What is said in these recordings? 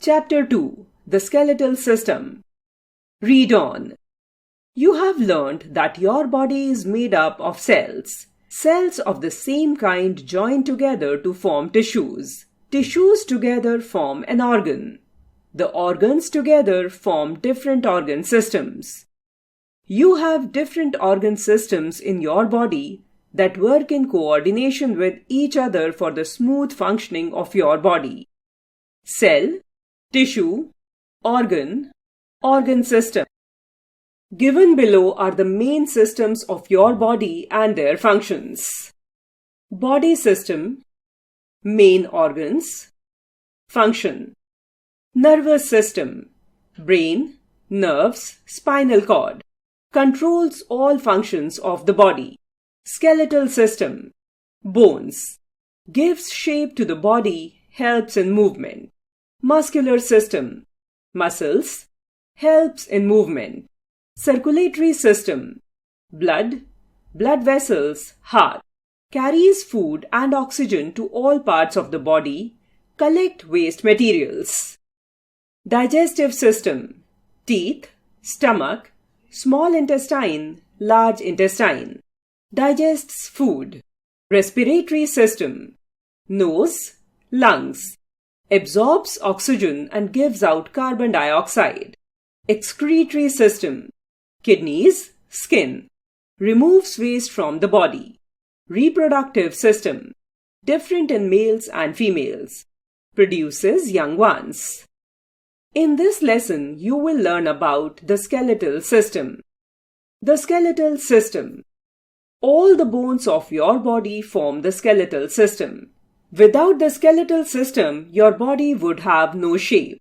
Chapter 2. The Skeletal System. Read on. You have learned that your body is made up of cells. Cells of the same kind join together to form tissues. Tissues together form an organ. The organs together form different organ systems. You have different organ systems in your body that work in coordination with each other for the smooth functioning of your body. Cell, tissue, organ, organ system. Given below are the main systems of your body and their functions. Body system, main organs, function. Nervous system, brain, nerves, spinal cord. Controls all functions of the body. Skeletal system, bones. Gives shape to the body, helps in movement. Muscular system, muscles, helps in movement. Circulatory system, blood, blood vessels, heart. Carries food and oxygen to all parts of the body, collect waste materials. Digestive system, teeth, stomach, small intestine, large intestine. Digests food. Respiratory system, nose, lungs. Absorbs oxygen and gives out carbon dioxide. Excretory system, kidneys, skin. Removes waste from the body. Reproductive system, different in males and females. Produces young ones. In this lesson, you will learn about the skeletal system. The skeletal system. All the bones of your body form the skeletal system. Without the skeletal system, your body would have no shape.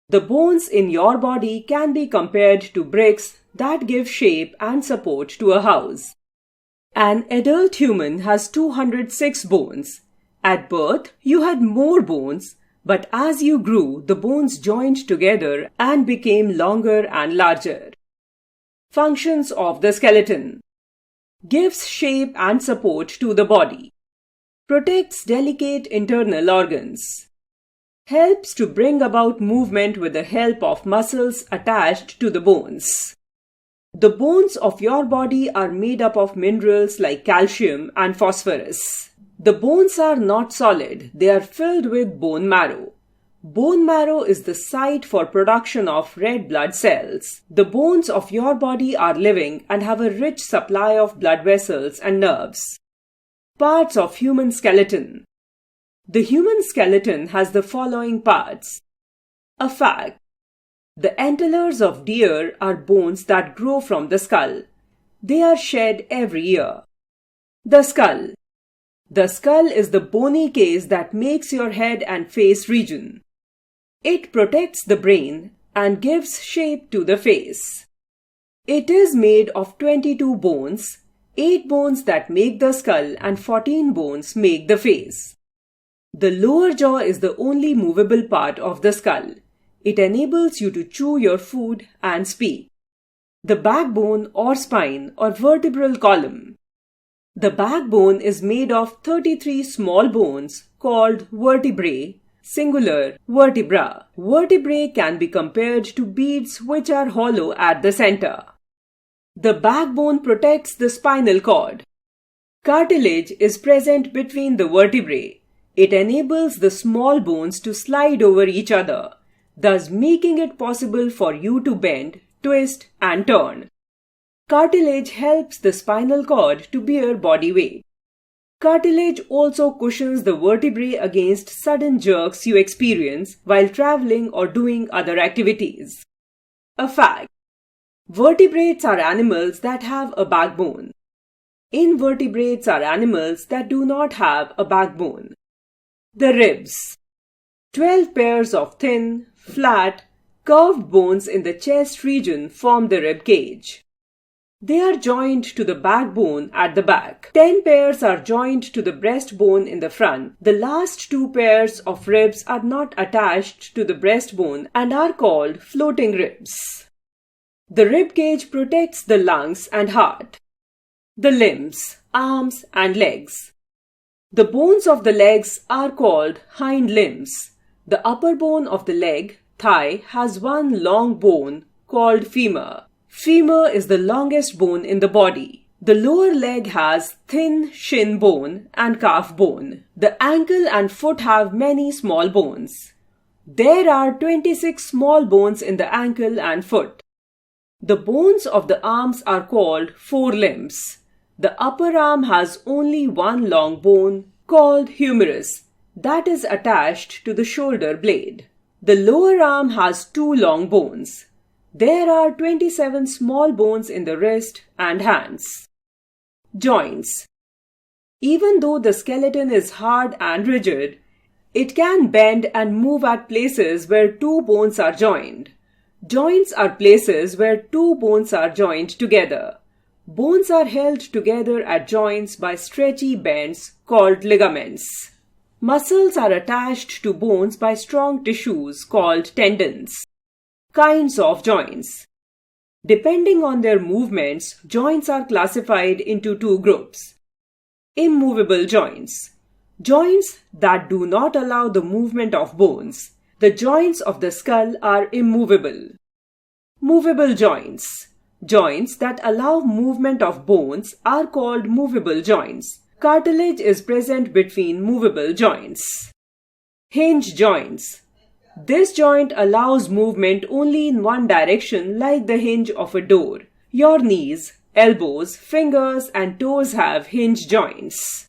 The bones in your body can be compared to bricks that give shape and support to a house. An adult human has 206 bones. At birth, you had more bones, but as you grew, the bones joined together and became longer and larger. Functions of the skeleton. Gives shape and support to the body. Protects delicate internal organs. Helps to bring about movement with the help of muscles attached to the bones. The bones of your body are made up of minerals like calcium and phosphorus. The bones are not solid, they are filled with bone marrow. Bone marrow is the site for production of red blood cells. The bones of your body are living and have a rich supply of blood vessels and nerves. Parts of human skeleton. The human skeleton has the following parts. A fact. The antlers of deer are bones that grow from the skull. They are shed every year. The skull. The skull is the bony case that makes your head and face region. It protects the brain and gives shape to the face. It is made of 22 bones, 8 bones that make the skull and 14 bones make the face. The lower jaw is the only movable part of the skull. It enables you to chew your food and speak. The backbone or spine or vertebral column. The backbone is made of 33 small bones called vertebrae, singular vertebra. Vertebrae can be compared to beads which are hollow at the center. The backbone protects the spinal cord. Cartilage is present between the vertebrae. It enables the small bones to slide over each other, thus making it possible for you to bend, twist, and turn. Cartilage helps the spinal cord to bear body weight. Cartilage also cushions the vertebrae against sudden jerks you experience while traveling or doing other activities. A fact. Vertebrates are animals that have a backbone. Invertebrates are animals that do not have a backbone. The ribs. 12 pairs of thin, flat, curved bones in the chest region form the rib cage. They are joined to the backbone at the back. 10 pairs are joined to the breastbone in the front. The last 2 pairs of ribs are not attached to the breastbone and are called floating ribs. The rib cage protects the lungs and heart. The limbs, arms and legs. The bones of the legs are called hind limbs. The upper bone of the leg, thigh, has one long bone called femur. Femur is the longest bone in the body. The lower leg has thin shin bone and calf bone. The ankle and foot have many small bones. There are 26 small bones in the ankle and foot. The bones of the arms are called forelimbs. The upper arm has only one long bone called humerus that is attached to the shoulder blade. The lower arm has two long bones. There are 27 small bones in the wrist and hands. Joints. Even though the skeleton is hard and rigid, it can bend and move at places where two bones are joined. Joints are places where two bones are joined together. Bones are held together at joints by stretchy bends called ligaments. Muscles are attached to bones by strong tissues called tendons. Kinds of joints. Depending on their movements, joints are classified into two groups. Immovable joints. Joints that do not allow the movement of bones. The joints of the skull are immovable. Movable joints. Joints that allow movement of bones are called movable joints. Cartilage is present between movable joints. Hinge joints. This joint allows movement only in one direction, like the hinge of a door. Your knees, elbows, fingers, and toes have hinge joints.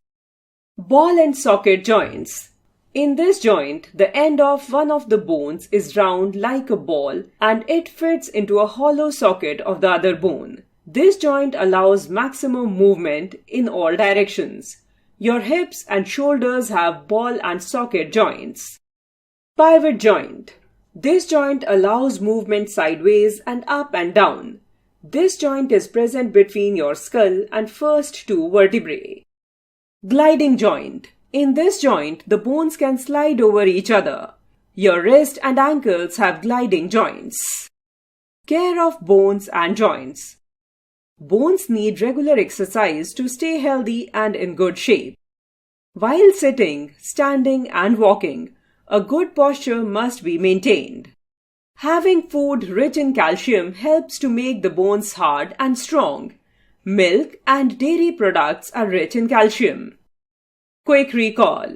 Ball and socket joints. In this joint, the end of one of the bones is round like a ball and it fits into a hollow socket of the other bone. This joint allows maximum movement in all directions. Your hips and shoulders have ball and socket joints. Pivot joint. This joint allows movement sideways and up and down. This joint is present between your skull and first two vertebrae. Gliding joint. In this joint, the bones can slide over each other. Your wrist and ankles have gliding joints. Care of bones and joints. Bones need regular exercise to stay healthy and in good shape. While sitting, standing, and walking, a good posture must be maintained. Having food rich in calcium helps to make the bones hard and strong. Milk and dairy products are rich in calcium. Quick recall.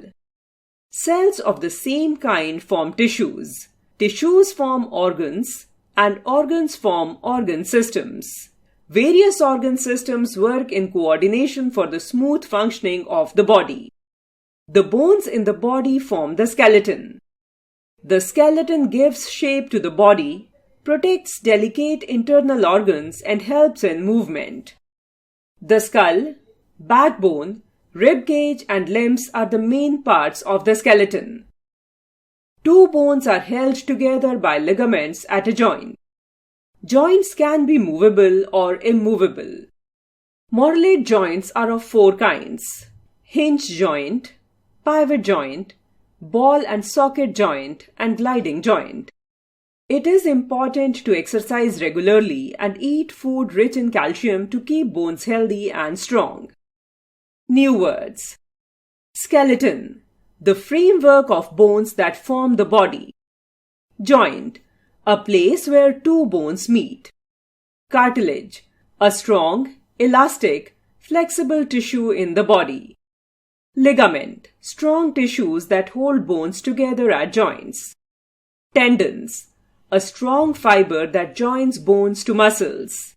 Cells of the same kind form tissues. Tissues form organs, and organs form organ systems. Various organ systems work in coordination for the smooth functioning of the body. The bones in the body form the skeleton. The skeleton gives shape to the body, protects delicate internal organs, and helps in movement. The skull, backbone, rib cage, and limbs are the main parts of the skeleton. Two bones are held together by ligaments at a joint. Joints can be movable or immovable. Modelate joints are of four kinds: hinge joint, pivot joint, ball and socket joint, and gliding joint. It is important to exercise regularly and eat food rich in calcium to keep bones healthy and strong. New words. Skeleton, the framework of bones that form the body. Joint, a place where two bones meet. Cartilage, a strong, elastic, flexible tissue in the body. Ligament, strong tissues that hold bones together at joints. Tendons, a strong fiber that joins bones to muscles.